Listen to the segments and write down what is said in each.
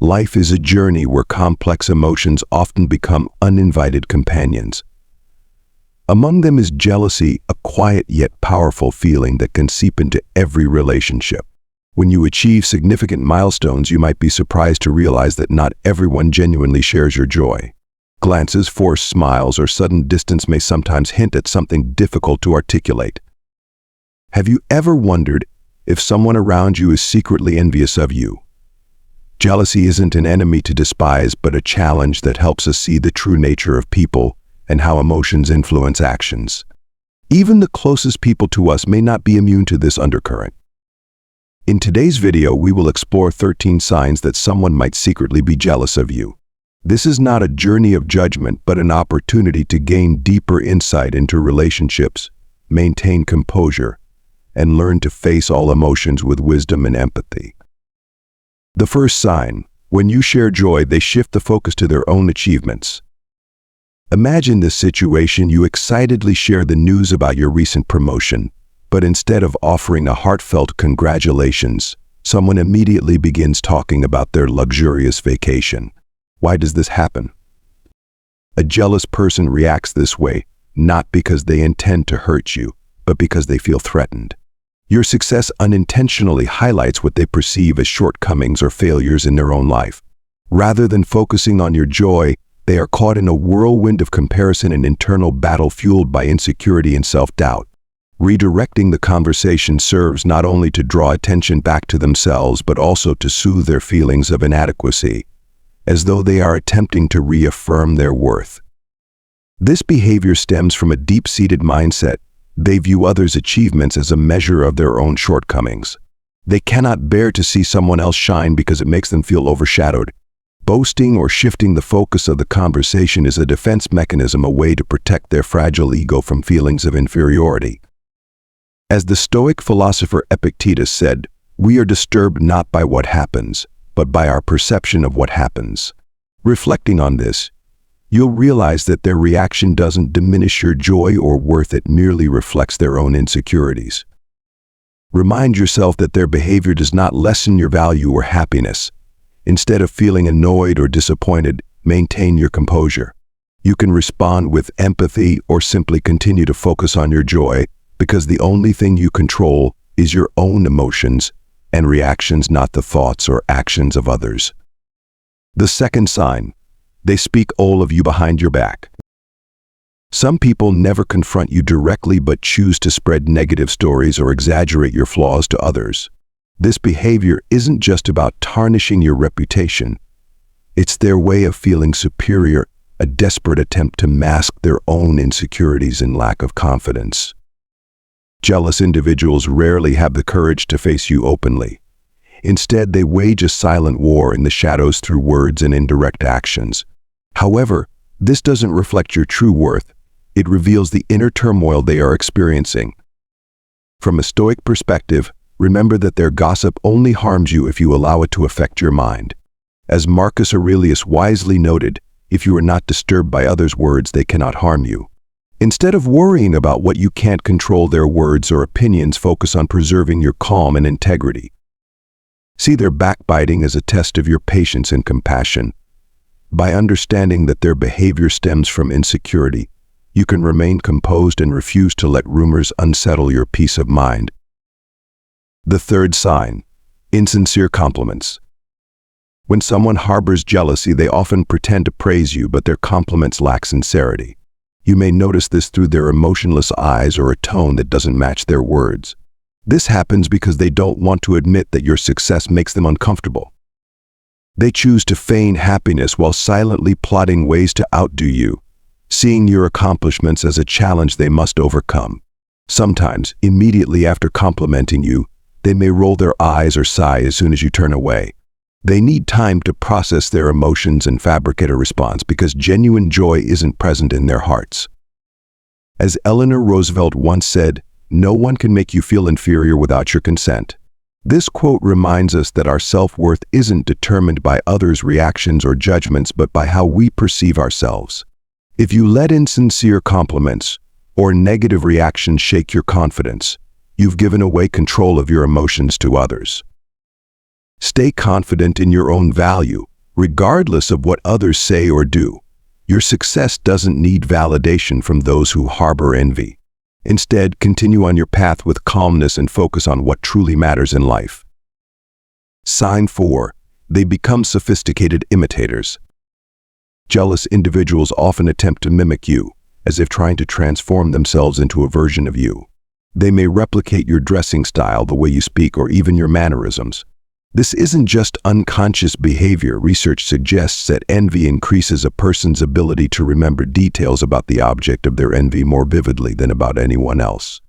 Life is a journey where complex emotions often become uninvited companions. Among them is jealousy, a quiet yet powerful feeling that can seep into every relationship. When you achieve significant milestones, you might be surprised to realize that not everyone genuinely shares your joy. Glances, forced smiles, or sudden distance may sometimes hint at something difficult to articulate. Have you ever wondered if someone around you is secretly envious of you? Jealousy isn't an enemy to despise, but a challenge that helps us see the true nature of people and how emotions influence actions. Even the closest people to us may not be immune to this undercurrent. In today's video, we will explore 13 signs that someone might secretly be jealous of you. This is not a journey of judgment, but an opportunity to gain deeper insight into relationships, maintain composure, and learn to face all emotions with wisdom and empathy. The first sign: when you share joy, they shift the focus to their own achievements. Imagine this situation: you excitedly share the news about your recent promotion, but instead of offering a heartfelt congratulations, someone immediately begins talking about their luxurious vacation. Why does this happen? A jealous person reacts this way, not because they intend to hurt you, but because they feel threatened. Your success unintentionally highlights what they perceive as shortcomings or failures in their own life. Rather than focusing on your joy, they are caught in a whirlwind of comparison and internal battle fueled by insecurity and self-doubt. Redirecting the conversation serves not only to draw attention back to themselves, but also to soothe their feelings of inadequacy, as though they are attempting to reaffirm their worth. This behavior stems from a deep-seated mindset. They view others' achievements as a measure of their own shortcomings. They cannot bear to see someone else shine because it makes them feel overshadowed. Boasting or shifting the focus of the conversation is a defense mechanism, a way to protect their fragile ego from feelings of inferiority. As the Stoic philosopher Epictetus said, "We are disturbed not by what happens, but by our perception of what happens." Reflecting on this, you'll realize that their reaction doesn't diminish your joy or worth, it merely reflects their own insecurities. Remind yourself that their behavior does not lessen your value or happiness. Instead of feeling annoyed or disappointed, maintain your composure. You can respond with empathy or simply continue to focus on your joy, because the only thing you control is your own emotions and reactions, not the thoughts or actions of others. The second sign: they speak all of you behind your back. Some people never confront you directly but choose to spread negative stories or exaggerate your flaws to others. This behavior isn't just about tarnishing your reputation. It's their way of feeling superior, a desperate attempt to mask their own insecurities and lack of confidence. Jealous individuals rarely have the courage to face you openly. Instead, they wage a silent war in the shadows through words and indirect actions. However, this doesn't reflect your true worth. It reveals the inner turmoil they are experiencing. From a Stoic perspective, remember that their gossip only harms you if you allow it to affect your mind. As Marcus Aurelius wisely noted, if you are not disturbed by others' words, they cannot harm you. Instead of worrying about what you can't control, their words or opinions, focus on preserving your calm and integrity. See their backbiting as a test of your patience and compassion. By understanding that their behavior stems from insecurity, you can remain composed and refuse to let rumors unsettle your peace of mind. The third sign: insincere compliments. When someone harbors jealousy, they often pretend to praise you, but their compliments lack sincerity. You may notice this through their emotionless eyes or a tone that doesn't match their words. This happens because they don't want to admit that your success makes them uncomfortable. They choose to feign happiness while silently plotting ways to outdo you, seeing your accomplishments as a challenge they must overcome. Sometimes, immediately after complimenting you, they may roll their eyes or sigh as soon as you turn away. They need time to process their emotions and fabricate a response, because genuine joy isn't present in their hearts. As Eleanor Roosevelt once said, "No one can make you feel inferior without your consent." This quote reminds us that our self-worth isn't determined by others' reactions or judgments, but by how we perceive ourselves. If you let insincere compliments or negative reactions shake your confidence, you've given away control of your emotions to others. Stay confident in your own value, Regardless of what others say or do, your success doesn't need validation from those who harbor envy. Instead, continue on your path with calmness and focus on what truly matters in life. Sign 4. They become sophisticated imitators. Jealous individuals often attempt to mimic you, as if trying to transform themselves into a version of you. They may replicate your dressing style, the way you speak, or even your mannerisms. This isn't just unconscious behavior. Research suggests that envy increases a person's ability to remember details about the object of their envy more vividly than about anyone else.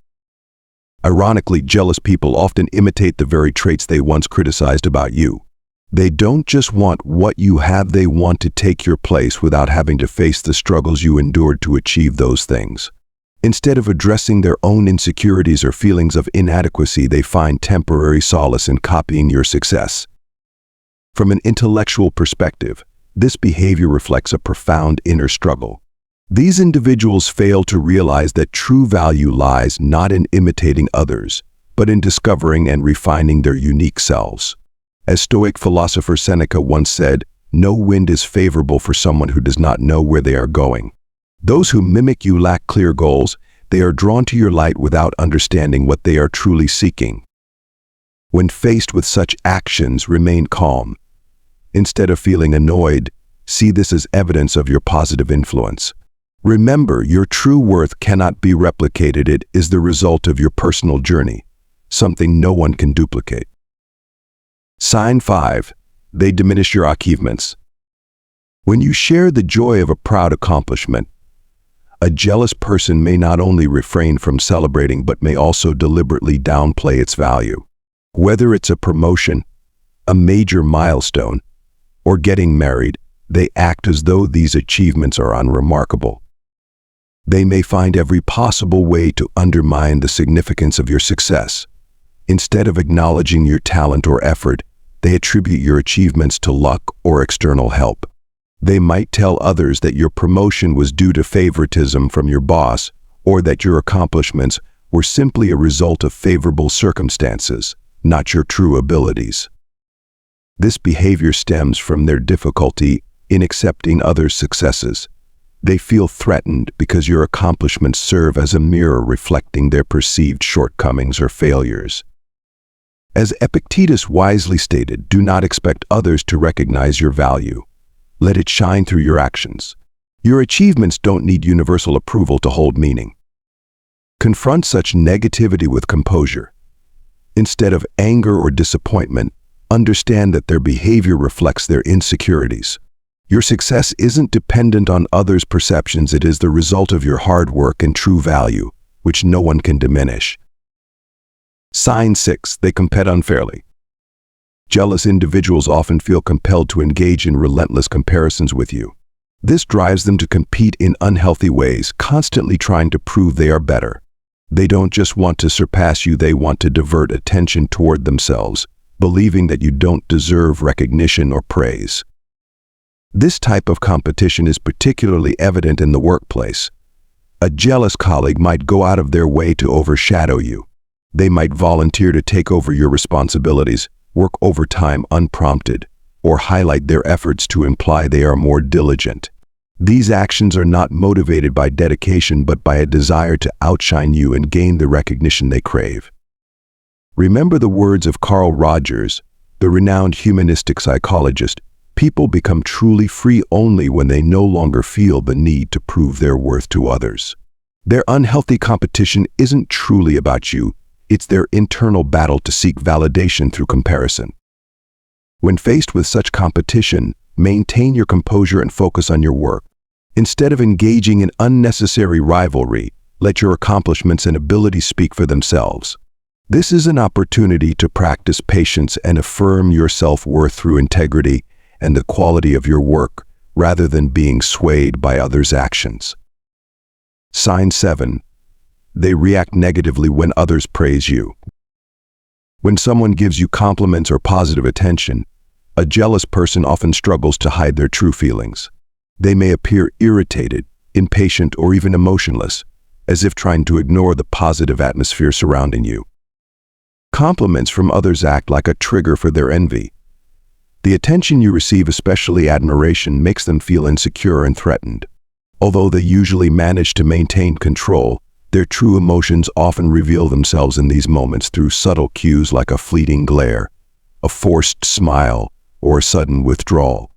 Ironically, jealous people often imitate the very traits they once criticized about you. They don't just want what you have, they want to take your place without having to face the struggles you endured to achieve those things. Instead of addressing their own insecurities or feelings of inadequacy, they find temporary solace in copying your success. From an intellectual perspective, this behavior reflects a profound inner struggle. These individuals fail to realize that true value lies not in imitating others, but in discovering and refining their unique selves. As Stoic philosopher Seneca once said, "No wind is favorable for someone who does not know where they are going." Those who mimic you lack clear goals. They are drawn to your light without understanding what they are truly seeking. When faced with such actions, remain calm. Instead of feeling annoyed, see this as evidence of your positive influence. Remember, your true worth cannot be replicated. It is the result of your personal journey, something no one can duplicate. Sign 5. They diminish your achievements. When you share the joy of a proud accomplishment, a jealous person may not only refrain from celebrating but may also deliberately downplay its value. Whether it's a promotion, a major milestone, or getting married, they act as though these achievements are unremarkable. They may find every possible way to undermine the significance of your success. Instead of acknowledging your talent or effort, they attribute your achievements to luck or external help. They might tell others that your promotion was due to favoritism from your boss, or that your accomplishments were simply a result of favorable circumstances, not your true abilities. This behavior stems from their difficulty in accepting others' successes. They feel threatened because your accomplishments serve as a mirror reflecting their perceived shortcomings or failures. As Epictetus wisely stated, do not expect others to recognize your value. Let it shine through your actions. Your achievements don't need universal approval to hold meaning. Confront such negativity with composure. Instead of anger or disappointment, understand that their behavior reflects their insecurities. Your success isn't dependent on others' perceptions. It is the result of your hard work and true value, which no one can diminish. Sign 6. They compete unfairly. Jealous individuals often feel compelled to engage in relentless comparisons with you. This drives them to compete in unhealthy ways, constantly trying to prove they are better. They don't just want to surpass you, they want to divert attention toward themselves, believing that you don't deserve recognition or praise. This type of competition is particularly evident in the workplace. A jealous colleague might go out of their way to overshadow you. They might volunteer to take over your responsibilities, work overtime unprompted, or highlight their efforts to imply they are more diligent. These actions are not motivated by dedication but by a desire to outshine you and gain the recognition they crave. Remember the words of Carl Rogers, the renowned humanistic psychologist: people become truly free only when they no longer feel the need to prove their worth to others. Their unhealthy competition isn't truly about you. It's their internal battle to seek validation through comparison. When faced with such competition, maintain your composure and focus on your work. Instead of engaging in unnecessary rivalry, let your accomplishments and abilities speak for themselves. This is an opportunity to practice patience and affirm your self-worth through integrity and the quality of your work, rather than being swayed by others' actions. Sign 7. They react negatively when others praise you. When someone gives you compliments or positive attention, a jealous person often struggles to hide their true feelings. They may appear irritated, impatient, or even emotionless, as if trying to ignore the positive atmosphere surrounding you. Compliments from others act like a trigger for their envy. The attention you receive, especially admiration, makes them feel insecure and threatened. Although they usually manage to maintain control, their true emotions often reveal themselves in these moments through subtle cues like a fleeting glare, a forced smile, or a sudden withdrawal.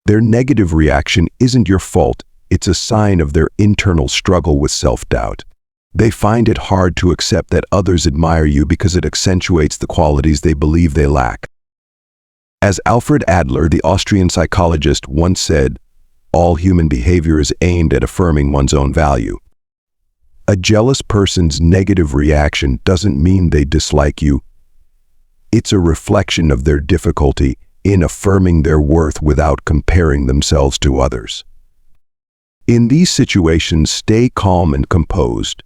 Their negative reaction isn't your fault, it's a sign of their internal struggle with self-doubt. They find it hard to accept that others admire you because it accentuates the qualities they believe they lack. As Alfred Adler, the Austrian psychologist, once said, all human behavior is aimed at affirming one's own value. A jealous person's negative reaction doesn't mean they dislike you. It's a reflection of their difficulty in affirming their worth without comparing themselves to others. In these situations, stay calm and composed.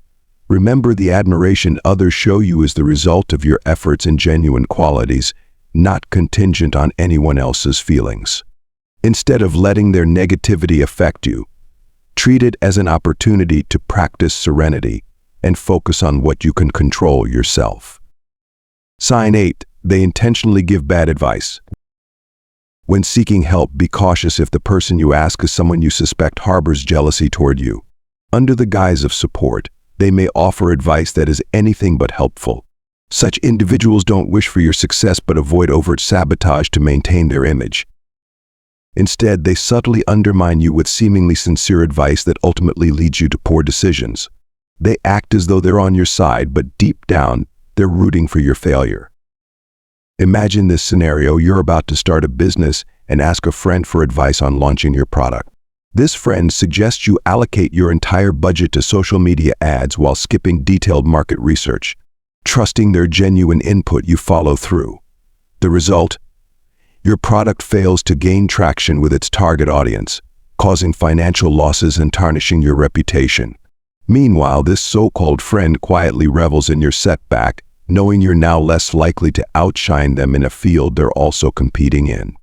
Remember, the admiration others show you is the result of your efforts and genuine qualities, not contingent on anyone else's feelings. Instead of letting their negativity affect you, treat it as an opportunity to practice serenity and focus on what you can control yourself. Sign 8. They intentionally give bad advice. When seeking help, be cautious if the person you ask is someone you suspect harbors jealousy toward you. Under the guise of support, they may offer advice that is anything but helpful. Such individuals don't wish for your success but avoid overt sabotage to maintain their image. Instead, they subtly undermine you with seemingly sincere advice that ultimately leads you to poor decisions. They act as though they're on your side, but deep down, they're rooting for your failure. Imagine this scenario: you're about to start a business and ask a friend for advice on launching your product. This friend suggests you allocate your entire budget to social media ads while skipping detailed market research. Trusting their genuine input, you follow through. The result? Your product fails to gain traction with its target audience, causing financial losses and tarnishing your reputation. Meanwhile, this so-called friend quietly revels in your setback, knowing you're now less likely to outshine them in a field they're also competing in.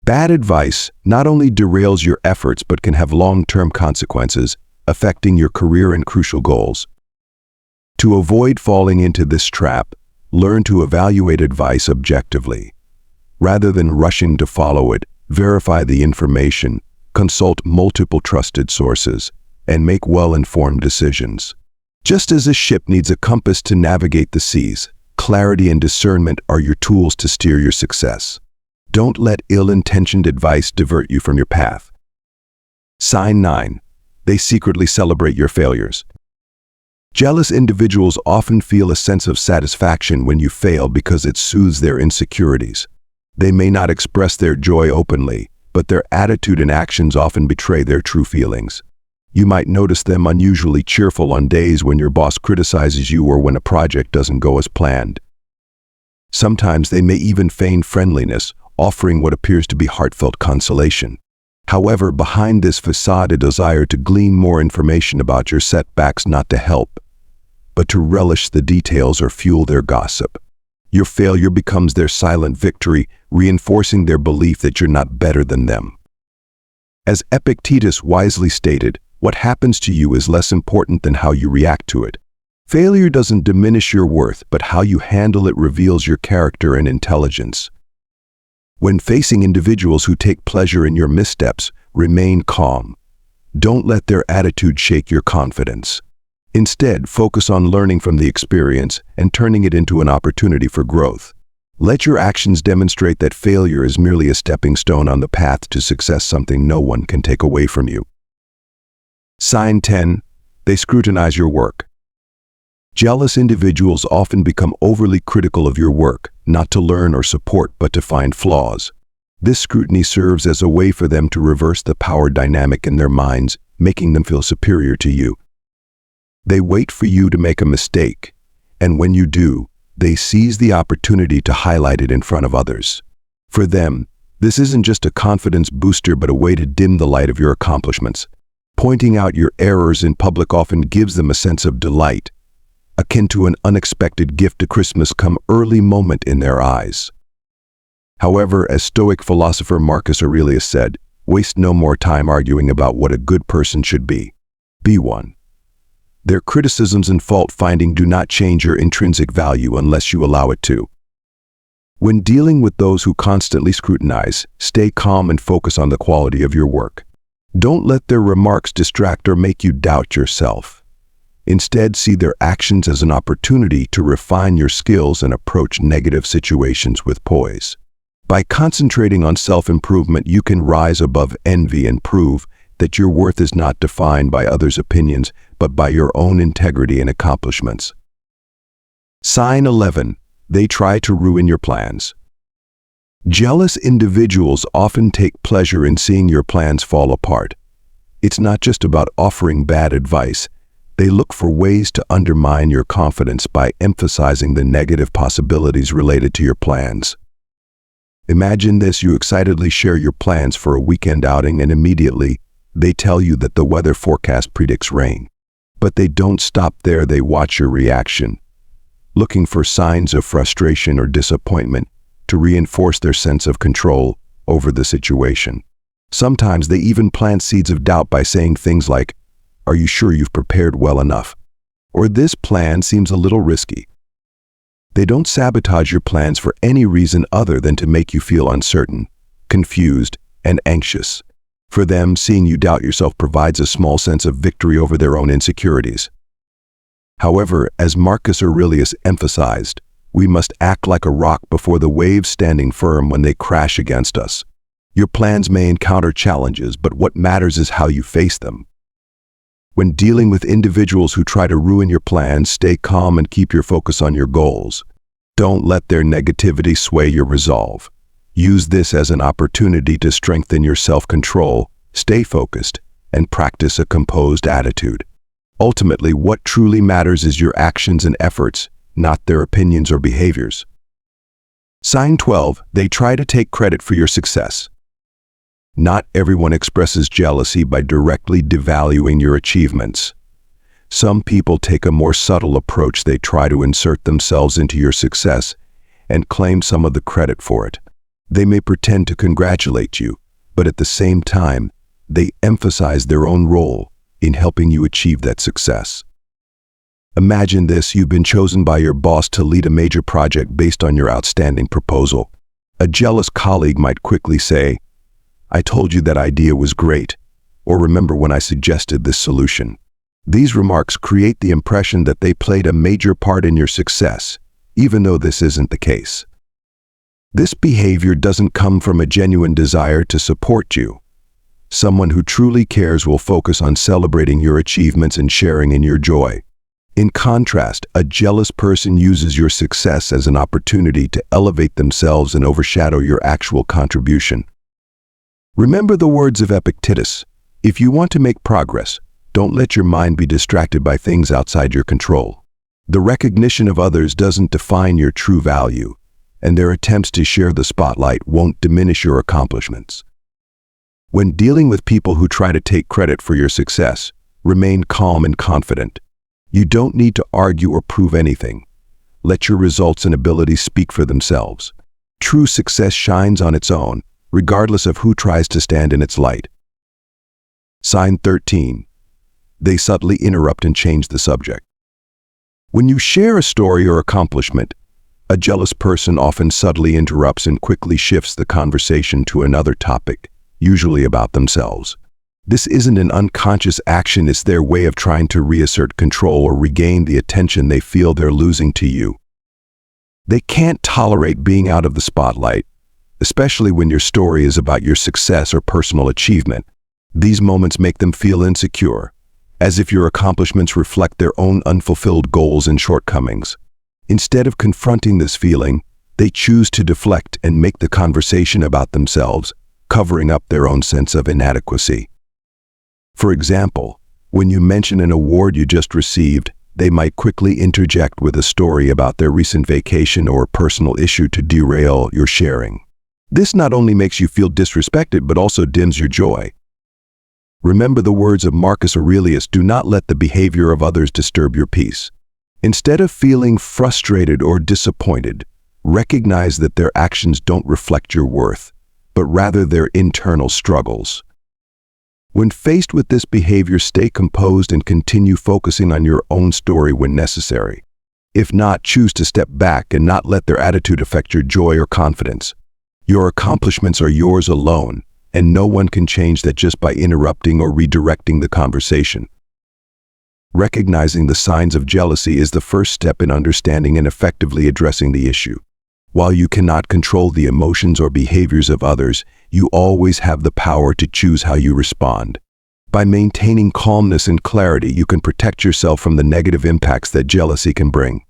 Bad advice not only derails your efforts but can have long-term consequences, affecting your career and crucial goals. To avoid falling into this trap, learn to evaluate advice objectively. Rather than rushing to follow it, verify the information, consult multiple trusted sources, and make well-informed decisions. Just as a ship needs a compass to navigate the seas, clarity and discernment are your tools to steer your success. Don't let ill-intentioned advice divert you from your path. Sign 9. They secretly celebrate your failures. Jealous individuals often feel a sense of satisfaction when you fail because it soothes their insecurities. They may not express their joy openly, but their attitude and actions often betray their true feelings. You might notice them unusually cheerful on days when your boss criticizes you or when a project doesn't go as planned. Sometimes they may even feign friendliness, offering what appears to be heartfelt consolation. However, behind this facade, a desire to glean more information about your setbacks, not to help, but to relish the details or fuel their gossip. Your failure becomes their silent victory, reinforcing their belief that you're not better than them. As Epictetus wisely stated, what happens to you is less important than how you react to it. Failure doesn't diminish your worth, but how you handle it reveals your character and intelligence. When facing individuals who take pleasure in your missteps, remain calm. Don't let their attitude shake your confidence. Instead, focus on learning from the experience and turning it into an opportunity for growth. Let your actions demonstrate that failure is merely a stepping stone on the path to success, something no one can take away from you. Sign 10. They scrutinize your work. Jealous individuals often become overly critical of your work, not to learn or support, but to find flaws. This scrutiny serves as a way for them to reverse the power dynamic in their minds, making them feel superior to you. They wait for you to make a mistake, and when you do, they seize the opportunity to highlight it in front of others. For them, this isn't just a confidence booster but a way to dim the light of your accomplishments. Pointing out your errors in public often gives them a sense of delight, akin to an unexpected gift at Christmas come early moment in their eyes. However, as Stoic philosopher Marcus Aurelius said, waste no more time arguing about what a good person should be. Be one. Their criticisms and fault-finding do not change your intrinsic value unless you allow it to. When dealing with those who constantly scrutinize, stay calm and focus on the quality of your work. Don't let their remarks distract or make you doubt yourself. Instead, see their actions as an opportunity to refine your skills and approach negative situations with poise. By concentrating on self-improvement, you can rise above envy and prove that your worth is not defined by others' opinions, but by your own integrity and accomplishments. Sign 11. They try to ruin your plans. Jealous individuals often take pleasure in seeing your plans fall apart. It's not just about offering bad advice. They look for ways to undermine your confidence by emphasizing the negative possibilities related to your plans. Imagine this: you excitedly share your plans for a weekend outing, and immediately they tell you that the weather forecast predicts rain. But they don't stop there. They watch your reaction, looking for signs of frustration or disappointment to reinforce their sense of control over the situation. Sometimes they even plant seeds of doubt by saying things like, "Are you sure you've prepared well enough?" Or "This plan seems a little risky." They don't sabotage your plans for any reason other than to make you feel uncertain, confused, and anxious. For them, seeing you doubt yourself provides a small sense of victory over their own insecurities. However, as Marcus Aurelius emphasized, we must act like a rock before the waves, standing firm when they crash against us. Your plans may encounter challenges, but what matters is how you face them. When dealing with individuals who try to ruin your plans, stay calm and keep your focus on your goals. Don't let their negativity sway your resolve. Use this as an opportunity to strengthen your self-control, stay focused, and practice a composed attitude. Ultimately, what truly matters is your actions and efforts, not their opinions or behaviors. Sign 12. They try to take credit for your success. Not everyone expresses jealousy by directly devaluing your achievements. Some people take a more subtle approach. They try to insert themselves into your success and claim some of the credit for it. They may pretend to congratulate you, but at the same time, they emphasize their own role in helping you achieve that success. Imagine this: you've been chosen by your boss to lead a major project based on your outstanding proposal. A jealous colleague might quickly say, "I told you that idea was great," or "Remember when I suggested this solution?" These remarks create the impression that they played a major part in your success, even though this isn't the case. This behavior doesn't come from a genuine desire to support you. Someone who truly cares will focus on celebrating your achievements and sharing in your joy. In contrast, a jealous person uses your success as an opportunity to elevate themselves and overshadow your actual contribution. Remember the words of Epictetus: if you want to make progress, don't let your mind be distracted by things outside your control. The recognition of others doesn't define your true value, and their attempts to share the spotlight won't diminish your accomplishments. When dealing with people who try to take credit for your success, remain calm and confident. You don't need to argue or prove anything. Let your results and abilities speak for themselves. True success shines on its own, regardless of who tries to stand in its light. Sign 13. They subtly interrupt and change the subject. When you share a story or accomplishment, a jealous person often subtly interrupts and quickly shifts the conversation to another topic, usually about themselves. This isn't an unconscious action, it's their way of trying to reassert control or regain the attention they feel they're losing to you. They can't tolerate being out of the spotlight, especially when your story is about your success or personal achievement. These moments make them feel insecure, as if your accomplishments reflect their own unfulfilled goals and shortcomings. Instead of confronting this feeling, they choose to deflect and make the conversation about themselves, covering up their own sense of inadequacy. For example, when you mention an award you just received, they might quickly interject with a story about their recent vacation or a personal issue to derail your sharing. This not only makes you feel disrespected, but also dims your joy. Remember the words of Marcus Aurelius: do not let the behavior of others disturb your peace. Instead of feeling frustrated or disappointed, recognize that their actions don't reflect your worth, but rather their internal struggles. When faced with this behavior, stay composed and continue focusing on your own story when necessary. If not, choose to step back and not let their attitude affect your joy or confidence. Your accomplishments are yours alone, and no one can change that just by interrupting or redirecting the conversation. Recognizing the signs of jealousy is the first step in understanding and effectively addressing the issue. While you cannot control the emotions or behaviors of others, you always have the power to choose how you respond. By maintaining calmness and clarity, you can protect yourself from the negative impacts that jealousy can bring.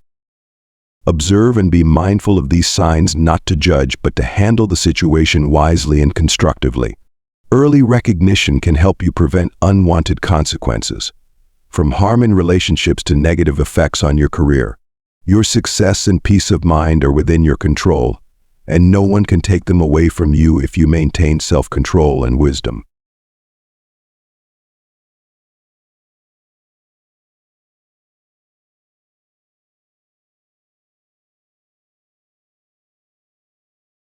Observe and be mindful of these signs, not to judge, but to handle the situation wisely and constructively. Early recognition can help you prevent unwanted consequences. From harm in relationships to negative effects on your career, your success and peace of mind are within your control, and no one can take them away from you if you maintain self-control and wisdom.